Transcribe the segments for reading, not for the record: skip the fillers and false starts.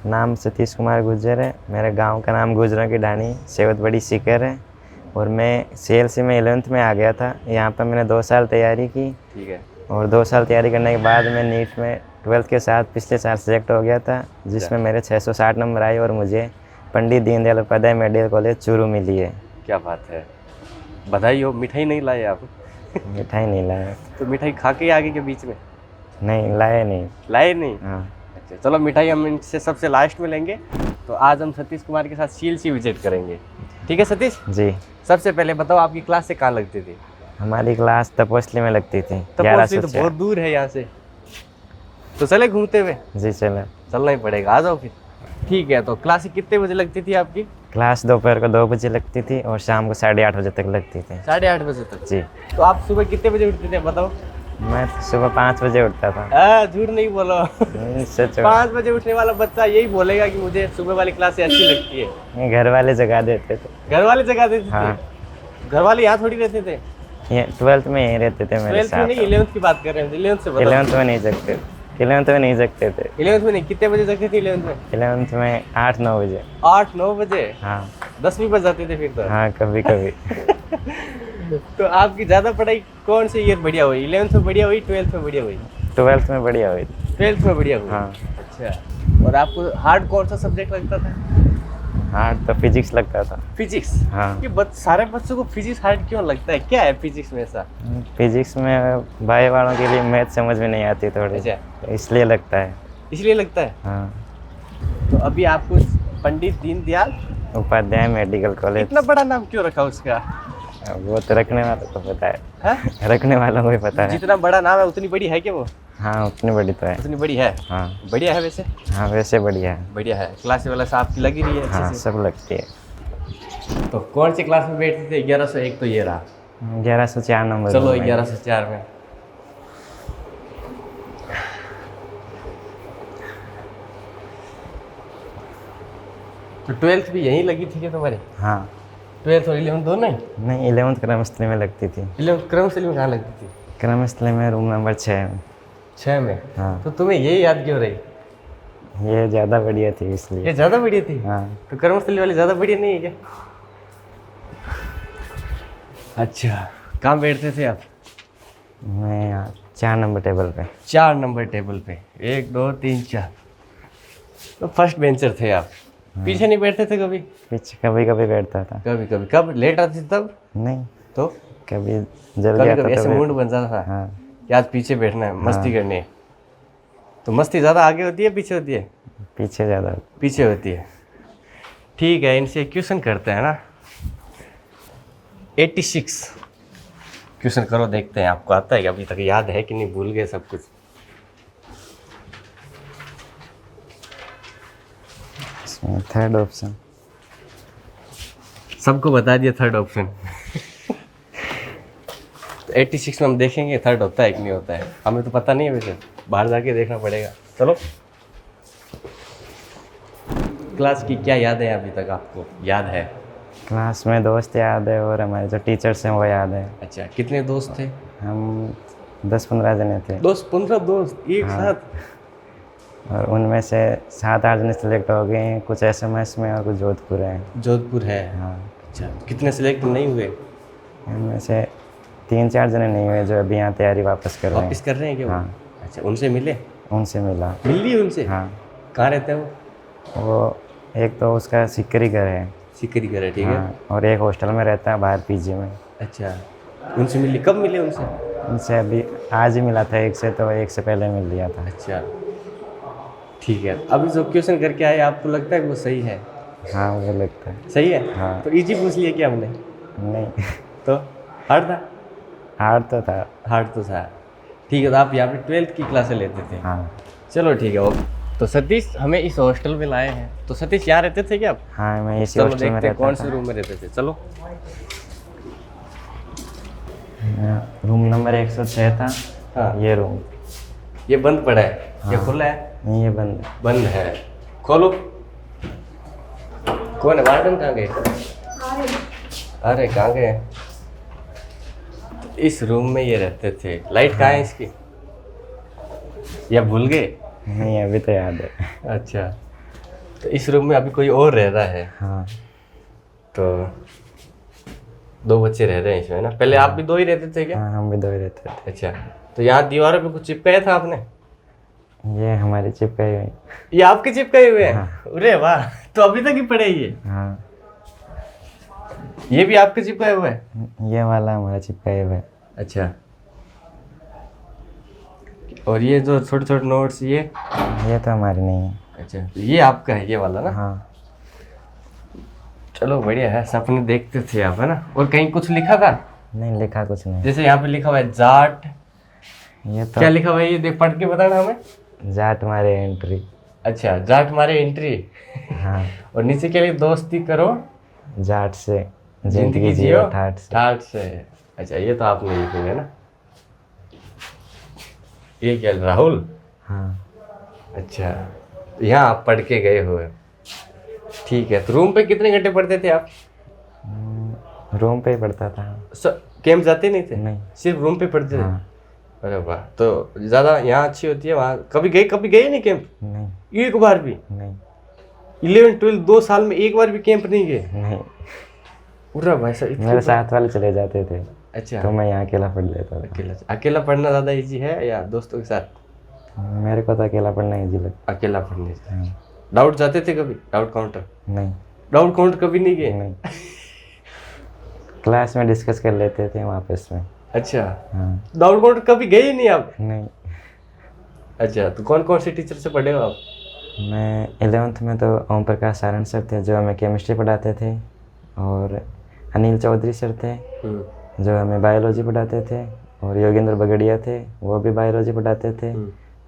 नाम सतीश कुमार गुज्जर है। मेरे गांव का नाम गुजरों की ढाणी सेवत बड़ी सीकर है। और मैं CLC में 11th में आ गया था। यहाँ पर मैंने 2 साल तैयारी की। ठीक है। और 2 साल तैयारी करने के बाद मैं नीट में 12th के साथ पिछले साल सेलेक्ट हो गया था, जिसमें मेरे 660 नंबर आए और मुझे पंडित दीनदयाल उपाध्याय मेडिकल कॉलेज चूरू मिली है। क्या बात है, बधाई हो। मिठाई नहीं लाए आप? मिठाई नहीं लाया। तो मिठाई खा के आगे के बीच में नहीं लाए नहीं। लाए नहीं? हाँ। अच्छा चलो, मिठाई हम इनसे सबसे लास्ट में लेंगे। तो आज हम सतीश कुमार के साथ CLC विजिट करेंगे। ठीक है सतीश जी। सबसे पहले बताओ आपकी क्लास से कहाँ लगती थी? हमारी क्लास तपोसली में लगती थी। तपोसली तो बहुत दूर है यहाँ से, तो चले घूमते हुए? जी चलो। चलना ही पड़ेगा, आ जाओ फिर। ठीक है, तो क्लास कितने बजे लगती थी आपकी? क्लास दोपहर को 2 बजे लगती थी और शाम को 8:30 बजे तक लगती थी। 8:30 बजे तक? जी। तो आप सुबह कितने बजे उठते थे बताओ? मैं तो सुबह 5 बजे उठता था। झूठ नहीं बोलो। सच। 5 बजे उठने वाला बच्चा यही बोलेगा कि मुझे सुबह वाली क्लास अच्छी लगती है। घर वाले जगा देते थे। घर वाले जगा देते हाँ। थे? घर वाले यहाँ थोड़ी रहते थे? ये 12th में यहीं रहते थे मेरे 12th साथ। में नहीं, 11th की बात कर रहे हैं। 11th से बताओ। 11th में नहीं जगते। 11th में नहीं जगते थे। 11th में नहीं, कितने बजे जगते थे 11th में? 11th में 8-9 बजे। 8-9 बजे? हाँ। 10 भी बज जाते थे फिर तो? हाँ कभी कभी। तो आपकी ज़्यादा पढ़ाई कौन सी ईयर बढ़िया हुई? 11th में बढ़िया हुई, 12th में बढ़िया हुई? 12th में बढ़िया हुई। 12th में बढ़िया हुई? हाँ। अच्छा। और आपको हार्ड कौन सा सब्जेक्ट लगता था? हार्ड तो फिजिक्स लगता था। फिजिक्स? हाँ। ये सारे बच्चों को फिजिक्स हार्ड क्यों लगता है? क्या है फिजिक्स में ऐसा? फिजिक्स में भाई वालों के लिए मैथ समझ में नहीं आती थोड़ी। अच्छा। तो इसलिए लगता है। इसलिए लगता है? हाँ। तो अभी आपको पंडित दीनदयाल उपाध्याय मेडिकल कॉलेज। इतना बड़ा नाम क्यों रखा उसका? वो तो रखने वालों को पता है। है? रखने वालों को ही पता है। जितना बड़ा नाम है उतनी बड़ी है क्या वो? हाँ उतनी बड़ी तो है। उतनी बड़ी है? हाँ। बढ़िया है वैसे? हाँ वैसे बढ़िया है। बढ़िया है। क्लास वाला साहब की लगी रही है हाँ अच्छे से? सब लगती है। तो कौन सी क्लास में बैठते थे? 1101 तो ये रहा। 1104 नंबर। चलो 1104 में। तो 12th भी यहीं लगी थी क्या तुम्हारी? हाँ। 12th और 11th दोनों ही? नहीं 11th क्रमस्थली में लगती थी। 11th क्रमस्थली में कहाँ लगती थी? क्रमस्थली में रूम नंबर 6 में। 6 में? हाँ। तो तुम्हें ये याद क्यों रही? ये ज़्यादा बढ़िया थी इसलिए। ये ज़्यादा बढ़िया थी? हाँ। तो कर्मस्थली वाली ज़्यादा बढ़िया नहीं है क्या? अच्छा। कहाँ बैठते थे आप? मैं यहाँ 4 नंबर टेबल पे। 4 नंबर टेबल पे। 1 2 3 4। तो फर्स्ट बेंचर थे आप? पीछे नहीं बैठते थे कभी? पीछे कभी कभी बैठता था। कभी कभी। कब लेट आती थी तब? नहीं तो कभी जल्दी कभी आता कभी ऐसे तो मूड बन जाता था हाँ। कि आज पीछे बैठना है, मस्ती करनी है। तो मस्ती ज़्यादा आगे होती है पीछे होती है? पीछे ज़्यादा। पीछे होती है। ठीक है, इनसे क्वेश्चन करते हैं ना। 86 क्वेश्चन करो, देखते हैं आपको आता है कि अभी तक याद है कि नहीं, भूल गए सब कुछ। इसमें 3rd ऑप्शन। सबको बता दिया 3rd ऑप्शन। तो 86 में हम देखेंगे 3rd होता है कि नहीं होता है। हमें तो पता नहीं है वैसे, बाहर जाके देखना पड़ेगा। चलो। क्लास की क्या याद है अभी तक आपको याद है? क्लास में दोस्त याद है और हमारे जो टीचर्स हैं वो याद है। अच्छा, कितने दोस्त थे? हम 10-15 जने थे। 10-15 दोस्त एक हाँ। साथ? और उनमें से 7-8 जने सेलेक्ट हो गए हैं, कुछ SMS में और कुछ जोधपुर हैं। जोधपुर है? हाँ। अच्छा, कितने सिलेक्ट नहीं हुए? इनमें से 3-4 जने नहीं हुए जो अभी यहाँ तैयारी वापस कर रहे हैं। वापस कर रहे हैं क्या वो? हाँ। अच्छा, उनसे मिले? उनसे मिला। मिल ली उनसे? हाँ। कहाँ रहते हैं वो? वो एक तो उसका सिकरी घर है। सिकरी घर है, ठीक है। हाँ। और एक हॉस्टल में रहता है बाहर PG में। अच्छा, उनसे मिली? कब मिले उनसे? उनसे अभी आज ही मिला था एक से, तो एक से पहले मिल लिया था। अच्छा ठीक है। अभी जो क्वेश्चन करके आए आपको लगता है कि वो सही है? हाँ मुझे लगता है सही है? हाँ। तो इजी पूछ लिया क्या हमने? नहीं तो हार्ड था? हार्ड तो था। हार्ड तो था। ठीक है, तो आप यहाँ पे 12th की क्लासें लेते थे? हाँ। चलो ठीक है। ओके। तो सतीश हमें इस हॉस्टल में लाए हैं। तो सतीश यहाँ रहते थे क्या आप? हाँ मैं इसी चलो हॉस्टल में देखते हैं रहता कौन था। से रूम में रहते थे। चलो। रूम नंबर 106 था। हाँ। ये रूम। ये बंद पड़ा है? ये हाँ। खुला है? नहीं ये बंद है। बंद है। खोलो। कौन है? वार्डन कहाँ गए? अरे कहाँ गए? तो इस रूम में ये रहते थे। लाइट कहाँ है इसकी? या भूल गए? नहीं अभी तो याद है। अच्छा। तो इस रूम में अभी कोई और रह रहा है? हाँ। तो 2 बच्चे रह रहे हैं इसमें ना? पहले आप भी 2 ही रहते थे क्या? हाँ, हम भी 2 ही रहते थे। अच्छा, तो यहाँ दीवारों पे कुछ चिपकाया था आपने? ये हमारी चिपकाई हुई। ये आपके चिपकाए हुए हैं? हाँ। अरे वाह, तो अभी तक ही पड़े ये? हाँ, ये भी आपके चिपकाए हुए हैं? ये वाला हमारा चिपकाई हुआ है। अच्छा, और ये जो छोटे छोटे नोट्स ये तो हमारी नहीं है। अच्छा, तो ये आपका है, ये वाला ना? हाँ। चलो बढ़िया है, सपने देखते थे आप, है ना? और कहीं कुछ लिखा था? नहीं, लिखा कुछ नहीं। जैसे यहाँ पे लिखा हुआ है जाट, ये तो क्या लिखा हुआ है ये देख पढ़ के बताना हमें। जाट मारे एंट्री। अच्छा, जाट मारे एंट्री। हाँ। और नीचे के लिए दोस्ती करो जाट से जिंदगी जियो ठाठ से। ठाठ से। अच्छा, ये तो आपने लिखी है ना? ये क्या राहुल? हाँ। अच्छा, तो यहाँ आप पढ़ के गए हो? ठीक है, तो रूम पे कितने घंटे पढ़ते थे आप? रूम पे ही पढ़ता था। कैंप जाते नहीं थे? नहीं। सिर्फ रूम पे पढ़ते थे? हाँ। अरे वाह, तो ज़्यादा यहाँ अच्छी होती है वहाँ? कभी गए नहीं कैंप? नहीं। एक बार भी? नहीं। 11 12 2 साल में एक बार भी कैंप नहीं गए? नहीं, पूरा भाई साहब मेरे साथ वाले चले जाते थे अच्छा, तो मैं यहाँ अकेला पढ़ लेता था। अकेला पढ़ना ज़्यादा इजी है या दोस्तों के साथ? मेरे को तो अकेला पढ़ना इजी लगता। अकेला पढ़ने से। हाँ। डाउट जाते थे कभी? Doubt counter? नहीं। डाउट काउंटर कभी नहीं गए? नहीं। क्लास में डिस्कस कर लेते थे वापस में। अच्छा, हाँ। डाउट काउंटर कभी गए ही नहीं आप? नहीं। अच्छा, तो कौन कौन से टीचर से पढ़े हो आप? मैं 11th में तो ओम प्रकाश सारण सर थे जो हमें केमिस्ट्री पढ़ाते थे, और अनिल चौधरी सर थे जो हमें बायोलॉजी पढ़ाते थे, और योगेंद्र बगड़िया थे वो भी बायोलॉजी पढ़ाते थे,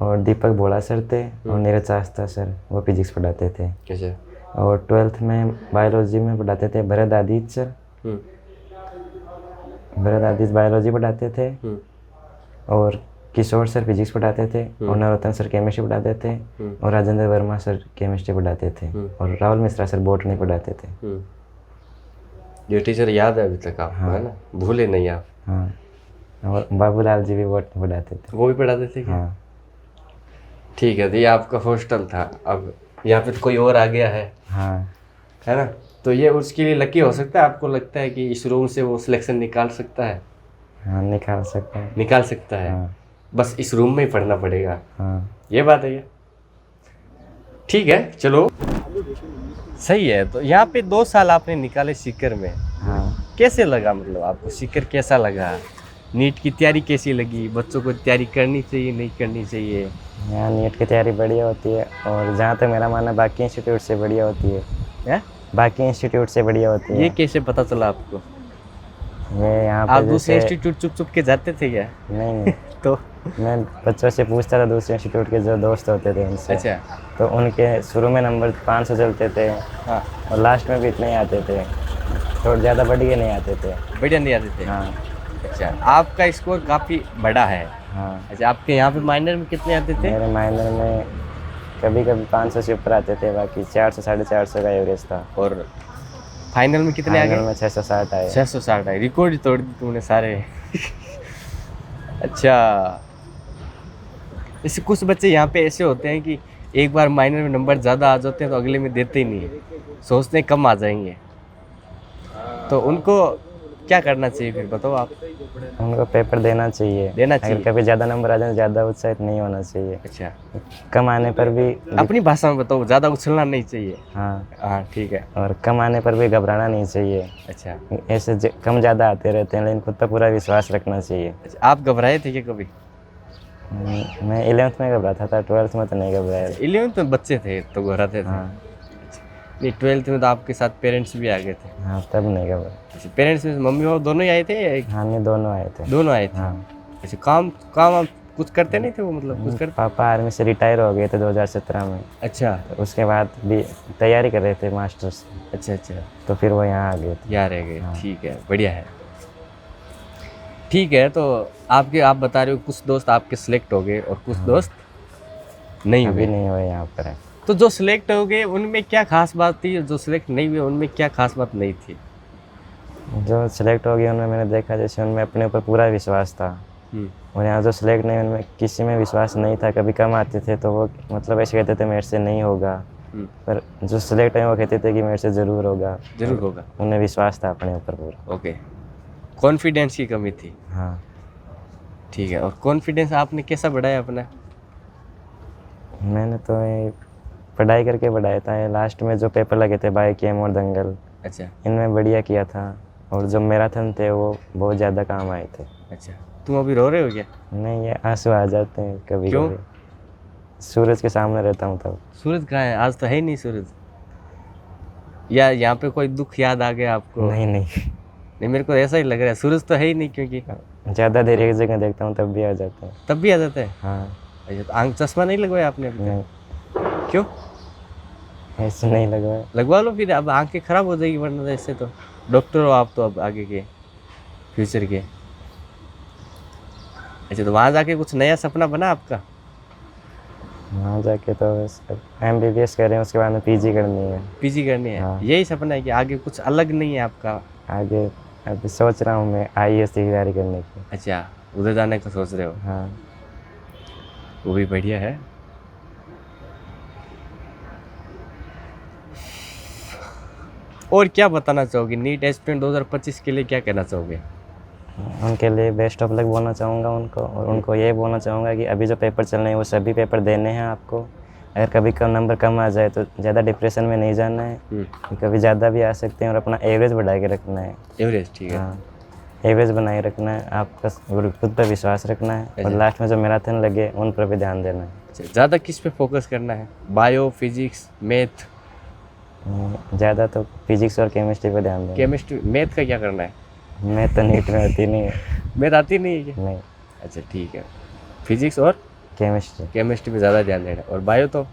और दीपक भोला सर थे, और नीरज शास्त्रा सर वो फिजिक्स पढ़ाते थे। अच्छा, और 12th में बायोलॉजी में पढ़ाते थे भरत आदित्य सर। भरत आदित्य बायोलॉजी पढ़ाते थे, और किशोर सर फिजिक्स पढ़ाते थे, और नरोत्तम सर केमिस्ट्री पढ़ाते थे, और राजेंद्र वर्मा सर केमिस्ट्री पढ़ाते थे, और राहुल मिश्रा सर बॉटनी पढ़ाते थे। ये टीचर याद है अभी तक आपको? हाँ। है ना, भूले नहीं आप? हाँ। और बाबूलाल जी भी बॉटनी पढ़ाते थे। वो भी पढ़ाते थे क्या? हाँ। ठीक है, तो ये आपका हॉस्टल था। अब यहाँ पे तो कोई और आ गया है हाँ। है ना? तो ये उसके लिए लकी हो सकता है? आपको लगता है कि इस रूम से वो सिलेक्शन निकाल सकता है? हाँ, निकाल सकते हैं। निकाल सकता है। हाँ। बस इस रूम में ही पढ़ना पड़ेगा। हाँ। ये बात है ये। ठीक है, चलो सही है। तो यहाँ पे 2 साल आपने निकाले सीकर में। हाँ। कैसे लगा, मतलब आपको सीकर कैसा लगा? नीट की तैयारी कैसी लगी? बच्चों को तैयारी करनी चाहिए नहीं करनी चाहिए? यहाँ नीट की तैयारी बढ़िया होती है, और जहाँ तक मेरा मानना बाकी इंस्टीट्यूट से बढ़िया होती है। बाकी इंस्टीट्यूट से बढ़िया होती है। ये कैसे पता चला आपको? ये यहाँ आप पे दूसरे जैसे इंस्टीट्यूट चुप चुप के जाते थे क्या? नहीं तो मैं बच्चों से पूछता था, दूसरे इंस्टीट्यूट के जो दोस्त होते थे उनसे। अच्छा। तो उनके शुरू में नंबर 500 चलते थे, हाँ। और लास्ट में भी इतने ही आते थे, थोड़ा ज़्यादा बढ़ के नहीं आते थे। बढ़िया नहीं आते थे? हाँ। अच्छा, आपका स्कोर काफ़ी बड़ा है। हाँ। अच्छा, आपके यहाँ पे माइनर में कितने आते थे? मेरे माइनर में कभी कभी 500 से ऊपर आते थे, बाकी 400 450 का एवरेज था। और फाइनल में कितने आ फाइनल गए? में 660 आए। 660 आए। रिकॉर्ड ही तोड़ दी तुमने सारे। अच्छा, जैसे कुछ बच्चे यहाँ पे ऐसे होते हैं कि एक बार माइनर में नंबर ज़्यादा आ जाते हैं तो अगले में देते ही नहीं है, सोचते हैं कम आ जाएंगे। तो उनको क्या करना चाहिए फिर, बताओ आप? उनको पेपर देना चाहिए। देना चाहिए। अगर कभी ज़्यादा नंबर आ जाए ज़्यादा उत्साहित नहीं होना चाहिए। अच्छा, कम आने पर भी अपनी भाषा में बताओ, ज़्यादा उछलना नहीं चाहिए। हाँ। हाँ ठीक है। और कम आने पर भी घबराना नहीं चाहिए। अच्छा, ऐसे कम ज़्यादा आते रहते हैं, लेकिन खुद पर पूरा विश्वास रखना चाहिए। अच्छा, आप घबराए थे क्या कभी? मैं 11th में घबराता था, 12th में तो नहीं घबराया। 11th में बच्चे थे तो घबराते थे? हाँ। नहीं, 12th में तो आपके साथ पेरेंट्स भी आ गए थे? हाँ, तब नहीं घबराया। अच्छा, पेरेंट्स में मम्मी पापा दोनों ही आए थे या हाँ, नहीं, दोनों आए थे। दोनों आए थे? हाँ। अच्छा, काम काम आप कुछ करते नहीं थे वो, मतलब कुछ करते? पापा आर्मी से रिटायर हो गए थे 2017 में। अच्छा। तो उसके बाद भी तैयारी कर रहे थे मास्टर्स। अच्छा अच्छा, तो फिर वो यहाँ आ गए थे। यहाँ रह गए। हाँ। ठीक है, बढ़िया है। ठीक है, तो आप बता रहे हो कुछ दोस्त आपके सिलेक्ट हो गए और कुछ दोस्त नहीं अभी हुए। नहीं हुए यहाँ पर। तो जो सिलेक्ट हो गए उनमें क्या खास बात थी, जो सिलेक्ट नहीं हुए उनमें क्या खास बात नहीं थी? जो सिलेक्ट हो गए उनमें मैंने देखा जैसे उनमें अपने ऊपर पूरा विश्वास था, और यहाँ जो सिलेक्ट नहीं उनमें किसी में विश्वास नहीं था। कभी कम आते थे तो वो मतलब ऐसे कहते थे मेरे से नहीं होगा, पर जो सिलेक्ट हैं वो कहते थे कि मेरे से ज़रूर होगा, जरूर होगा। उन्हें विश्वास था अपने ऊपर पूरा। ओके, कॉन्फिडेंस की कमी थी। हाँ, ठीक है, और कॉन्फिडेंस आपने कैसा बढ़ाया अपना? मैंने तो ये पढ़ाई करके बढ़ाया था। ये लास्ट में जो पेपर लगे थे बायो केम और दंगल, अच्छा इनमें बढ़िया किया था, और जो मैराथन थे वो बहुत ज़्यादा काम आए थे। अच्छा, तुम अभी रो रहे हो क्या? नहीं, ये आंसू आ जाते हैं कभी क्यों? कभी, सूरज के सामने रहता हूँ तब। सूरज कहाँ है? आज तो है ही नहीं सूरज। या यहाँ पे कोई दुख याद आ गया आपको? नहीं नहीं, नहीं, मेरे को ऐसा ही लग रहा है, सूरज तो है ही नहीं, क्योंकि ज़्यादा देर एक जगह देखता हूँ तब भी आ जाता है। तब भी आ जाता है। हाँ, अच्छा, तो आंख चश्मा नहीं लगवाया आपने अभी नहीं, तक? क्यों? ऐसे नहीं लगवाया। लगवा लो फिर, अब आंखें खराब हो जाएगी वरना तो। इससे तो डॉक्टर हो आप तो अब आगे के फ्यूचर के। अच्छा, तो वहाँ जाके कुछ नया सपना बना आपका? वहाँ जाके तो बस MBBS कर रहे हैं, उसके बाद में PG करनी है। पीजी करनी है? हाँ। यही सपना है कि आगे कुछ अलग नहीं है आपका? आगे अभी सोच रहा हूँ मैं IAS की तैयारी करने की। अच्छा, उधर जाने का सोच रहे हो? हाँ, वो भी बढ़िया है। और क्या बताना चाहोगे नीट एस्पिरेंट 2025 के लिए, क्या कहना चाहोगे? उनके लिए बेस्ट ऑफ लक बोलना चाहूँगा उनको, और उनको ये बोलना चाहूँगा कि अभी जो पेपर चल रहे हैं वो सभी पेपर देने हैं आपको। अगर कभी कम नंबर कम आ जाए तो ज़्यादा डिप्रेशन में नहीं जाना है, कभी ज़्यादा भी आ सकते हैं, और अपना एवरेज बढ़ा के रखना है। एवरेज, ठीक है। हाँ, एवरेज बनाए रखना है, आपका खुद पर विश्वास रखना है, और लास्ट में जो मैराथन लगे उन पर भी ध्यान देना है। अच्छा, ज़्यादा किस पे फोकस करना है? Bio, physics, math? ज़्यादा तो फिजिक्स और केमिस्ट्री पर ध्यान देना। केमिस्ट्री, मैथ का क्या करना है? मैथ तो नीट में होती नहीं है। मैथ आती नहीं है क्या? नहीं, अच्छा ठीक है, फिजिक्स और केमिस्ट्री। केमिस्ट्री पे ज़्यादा ध्यान देना। और बायो तो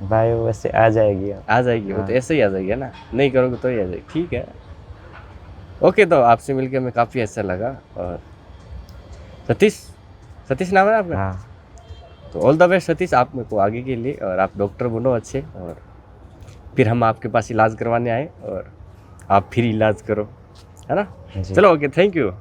बायो वैसे आ जाएगी। आ जाएगी, वो तो ऐसे ही आ जाएगी है ना, नहीं करोगे तो ही आ जाएगी। ठीक है, ओके, तो आपसे मिलकर मैं काफ़ी अच्छा लगा। और सतीश नाम है आपका? हाँ, तो ऑल द बेस्ट सतीश, आप मेरे को आगे के लिए, और आप डॉक्टर बनो अच्छे, और फिर हम आपके पास इलाज करवाने आए और आप फिर इलाज करो, है ना? जी। चलो, ओके, थैंक यू।